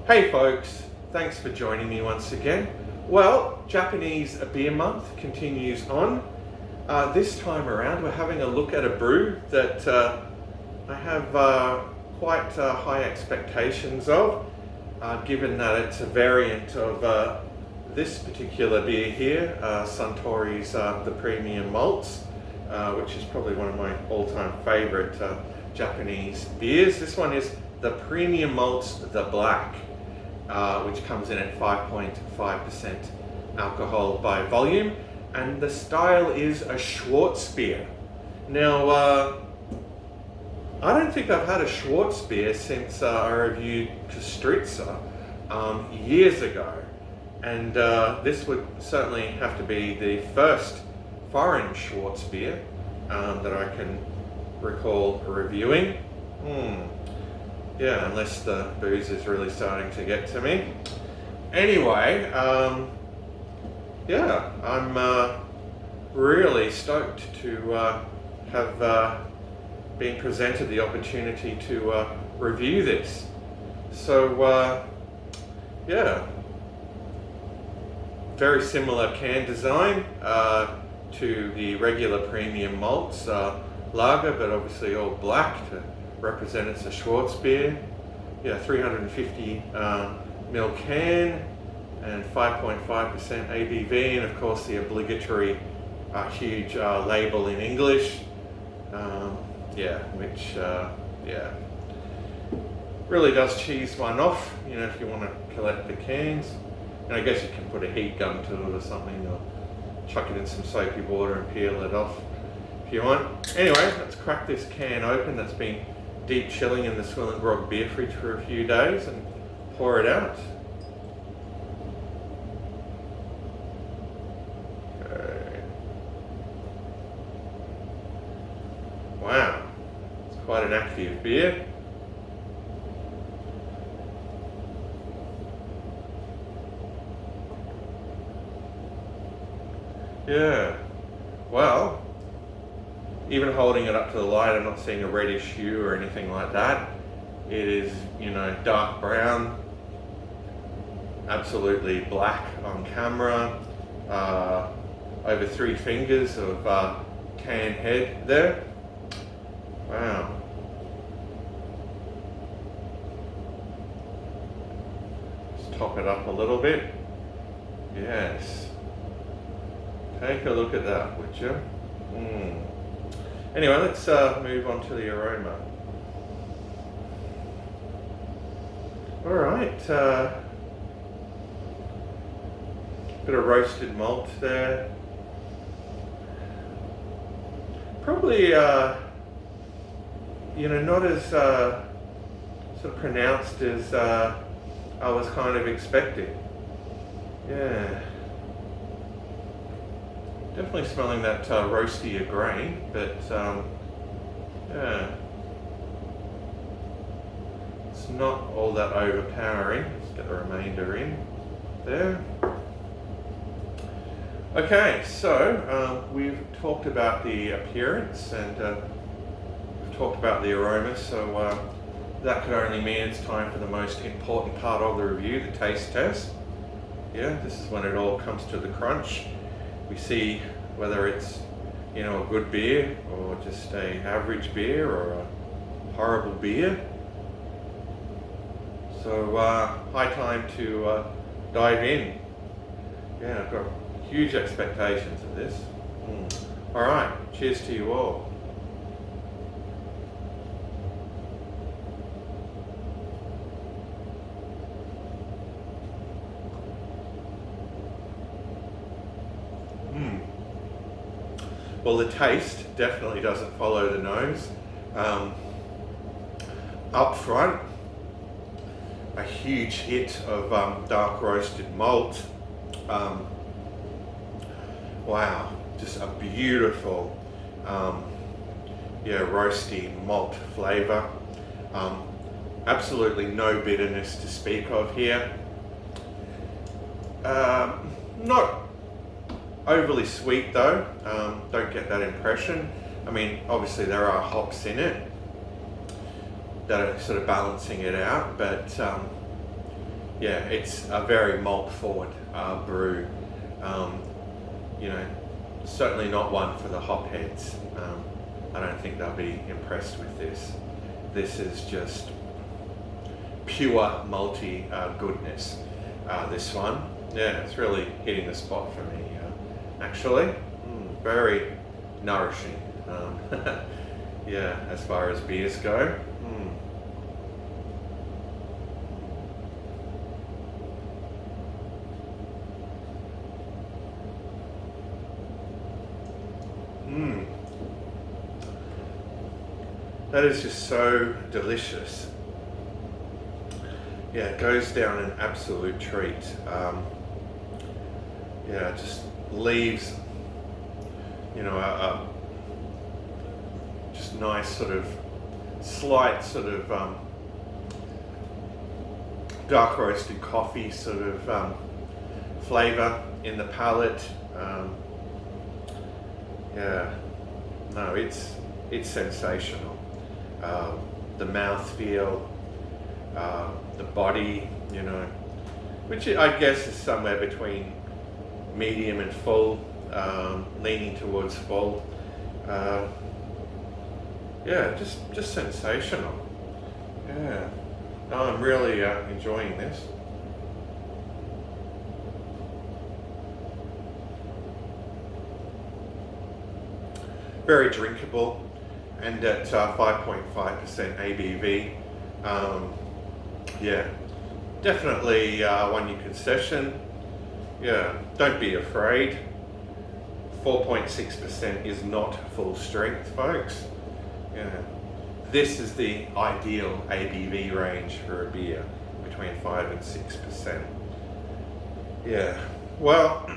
Hey folks, thanks for joining me once again. Well, Japanese Beer Month continues on. This time around we're having a look at a brew that I have quite high expectations of, given that it's a variant of this particular beer here, Suntory's the Premium Malts, which is probably one of my all-time favorite Japanese beers. This one is the Premium Malts, the Black, which comes in at 5.5% alcohol by volume, and the style is a Schwarzbier. Now, I don't think I've had a Schwarzbier since I reviewed Kostritza years ago, and this would certainly have to be the first foreign Schwarzbier that I can recall reviewing. Yeah, unless the booze is really starting to get to me. Anyway, yeah, I'm really stoked to have been presented the opportunity to review this. So, yeah, very similar can design to the regular Premium Malts lager, but obviously all black to represent it's a Schwarzbier. Yeah, 350 ml can and 5.5% ABV, and of course the obligatory huge label in English. Yeah, which yeah, really does cheese one off, you know, if you want to collect the cans. And I guess you can put a heat gun to it or something, or chuck it in some soapy water and peel it off if you want. Anyway, let's crack this can open that's been deep chilling in the SwillinGrog beer fridge for a few days and pour it out. Okay. Wow, it's quite an active beer. Yeah, well, even holding it up to the light, I'm not seeing a reddish hue or anything like that. It is, you know, dark brown, absolutely black on camera, over 3 fingers of can head there. Wow. Let's top it up a little bit. Yes. Take a look at that, would you? Anyway, let's move on to the aroma. All right, bit of roasted malt there. Probably, you know, not as sort of pronounced as I was kind of expecting. Yeah. Definitely smelling that roastier grain, but yeah, it's not all that overpowering. Let's get the remainder in there. Okay, so we've talked about the appearance and we've talked about the aroma, so that could only mean it's time for the most important part of the review, the taste test. Yeah, this is when it all comes to the crunch. We see whether it's, you know, a good beer or just a average beer or a horrible beer. So high time to dive in. Yeah, I've got huge expectations of this. All right, cheers to you all. Well, the taste definitely doesn't follow the nose. Up front, a huge hit of dark roasted malt. Wow, just a beautiful, yeah, roasty malt flavor. Absolutely no bitterness to speak of here. Not overly sweet though, don't get that impression. I mean, obviously there are hops in it that are sort of balancing it out, but yeah, it's a very malt forward brew. You know, certainly not one for the hop heads. I don't think they'll be impressed with this. This is just pure malty goodness. This one, yeah, it's really hitting the spot for me. Actually, very nourishing. Yeah, as far as beers go. That is just so delicious. Yeah, it goes down an absolute treat. Yeah, it just leaves, you know, just nice sort of slight sort of dark roasted coffee sort of flavour in the palate. Yeah, no, it's sensational. The mouthfeel, the body, you know, which I guess is somewhere between medium and full, leaning towards full. Yeah, just sensational. Yeah, no, I'm really enjoying this. Very drinkable, and at 5.5% ABV. Yeah, definitely one you could session. Yeah, don't be afraid. 4.6% is not full strength, folks. Yeah, this is the ideal ABV range for a beer, between 5 and 6%. Yeah, well,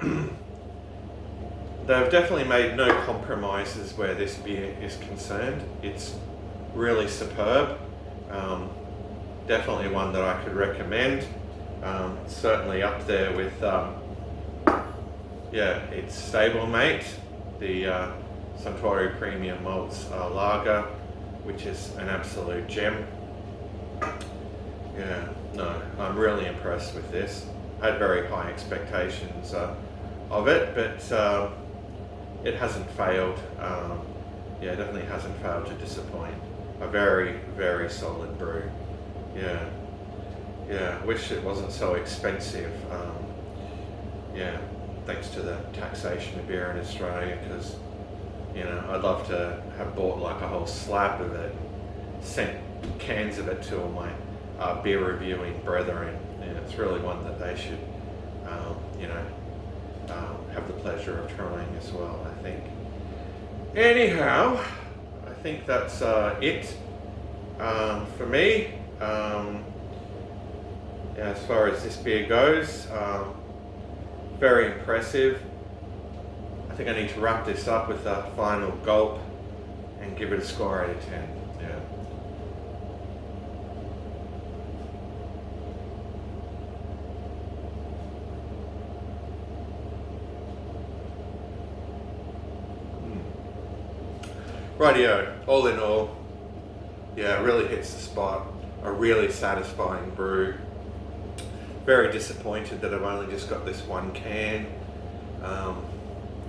they've definitely made no compromises where this beer is concerned. It's really superb. Definitely one that I could recommend. Certainly up there with, yeah, it's stablemate, the Suntory Premium Malts Lager, which is an absolute gem. Yeah, no, I'm really impressed with this. I had very high expectations of it, but it hasn't failed. Yeah, definitely hasn't failed to disappoint. A very, very solid brew. Yeah, yeah. Wish it wasn't so expensive. Yeah, thanks to the taxation of beer in Australia, because you know I'd love to have bought like a whole slab of it, sent cans of it to all my beer reviewing brethren. Yeah, it's really one that they should, you know, have the pleasure of trying as well, I think. Anyhow, I think that's it for me. Yeah, as far as this beer goes, very impressive. I think I need to wrap this up with a final gulp and give it a score out of 10. Yeah. Rightio, all in all, yeah, it really hits the spot. A really satisfying brew. Very disappointed that I've only just got this one can.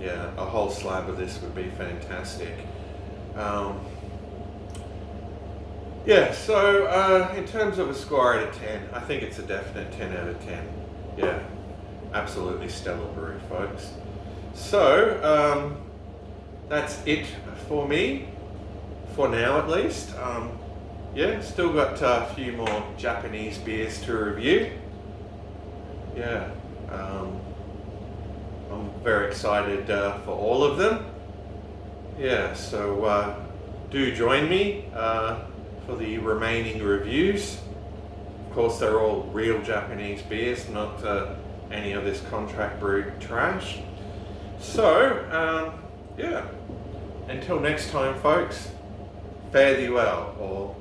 Yeah, a whole slab of this would be fantastic. Yeah, so in terms of a score out of 10, I think it's a definite 10 out of 10. Yeah, absolutely stellar brew, folks. So, that's it for me, for now at least. Yeah, still got a few more Japanese beers to review. Yeah, I'm very excited for all of them. Yeah, so do join me for the remaining reviews. Of course, they're all real Japanese beers, not any of this contract brewed trash. So, yeah, until next time, folks, fare thee well, or